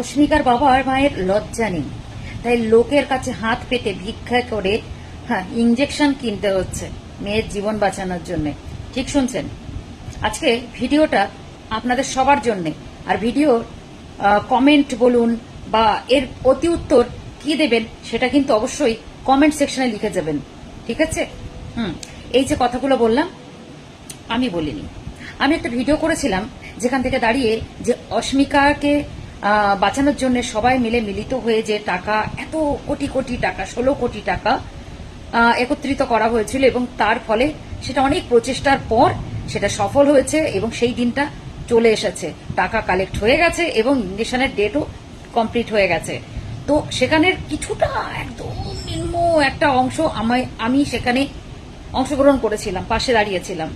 অস্মিকার বাবা আর মায়ের লজ্জা নেই, তাই লোকের কাছে হাত পেতে ভিক্ষা করে ইঞ্জেকশন কিনতে হচ্ছে মেয়ের জীবন বাঁচানোর জন্য। ঠিক শুনছেন। আজকে ভিডিওটা আপনাদের সবার জন্য। আর ভিডিও কমেন্ট বলুন বা এর অতি উত্তর কি দেবেন সেটা কিন্তু অবশ্যই কমেন্ট সেকশনে লিখে যাবেন। ঠিক আছে? এই যে কথাগুলো বললাম আমি বলিনি, আমি একটা ভিডিও করেছিলাম যেখান থেকে দাঁড়িয়ে যে অস্মিকাকে বাঁচানোর জন্য সবাই মিলে মিলিত হয়ে যে টাকা, এত কোটি কোটি টাকা, 16 কোটি টাকা একত্রিত করা হয়েছিল এবং তার ফলে সেটা অনেক প্রচেষ্টার পর সেটা সফল হয়েছে এবং সেই দিনটা চলে এসেছে। টাকা কালেক্ট হয়ে গেছে এবং ইঞ্জেকশনের ডেটও কমপ্লিট হয়ে গেছে। তো সেখানের কিছুটা একদম নিম্ন একটা অংশ আমি সেখানে অংশগ্রহণ করেছিলাম, পাশে দাঁড়িয়েছিলাম।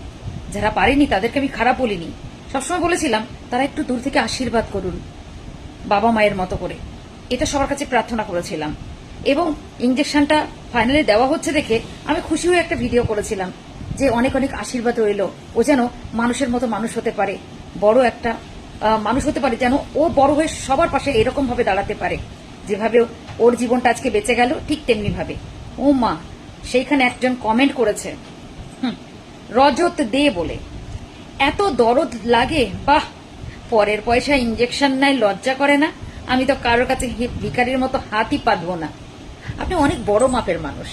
যারা পারেনি তাদেরকে আমি খারাপ বলিনি, সবসময় বলেছিলাম তারা একটু দূর থেকে আশীর্বাদ করুন বাবা মায়ের মতো করে, এটা সবার কাছে প্রার্থনা করেছিলাম। এবং ইঞ্জেকশনটা ফাইনালি দেওয়া হচ্ছে দেখে আমি খুশি হয়ে একটা ভিডিও করেছিলাম যে অনেক অনেক আশীর্বাদ রইল, ও যেন মানুষের মতো মানুষ হতে পারে, বড় একটা মানুষ হতে পারে, যেন ও বড় হয়ে সবার পাশে এরকম ভাবে দাঁড়াতে পারে যেভাবে ওর জীবনটা আজকে বেঁচে গেল, ঠিক তেমনি ভাবে। ও মা, সেইখানে একজন কমেন্ট করেছে রজত দে বলে, এত দরদ লাগে, বাহ, পরের পয়সা ইঞ্জেকশন নেয়, লজ্জা করে না? আমি তো কারোর কাছে ভিখারির মতো হাতই পাতবো না। আপনি অনেক বড় মাপের মানুষ,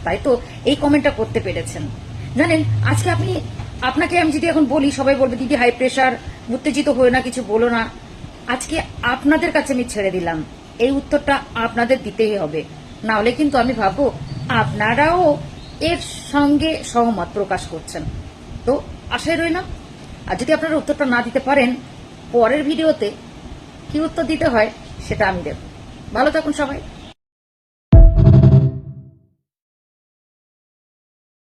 তাই তো এই কমেন্টটা করতে পেরেছেন। জানেন, আজকে আপনাকে আমি যদি এখন বলি সবাই বলবে দিদি হাই প্রেশার, উত্তেজিত হয়ে না, কিছু বলো না। আজকে আপনাদের কাছে আমি ছেড়ে দিলাম, এই উত্তরটা আপনাদের দিতেই হবে, না হলে কিন্তু আমি ভাববো আপনারাও এর সঙ্গে সহমত প্রকাশ করছেন। তো আশায় রইলাম। আর যদি আপনারা উত্তরটা না দিতে পারেন, পরের ভিডিওতে কি উত্তর দিতে হয় সেটা আমি দেব। ভালো থাকুন সবাই।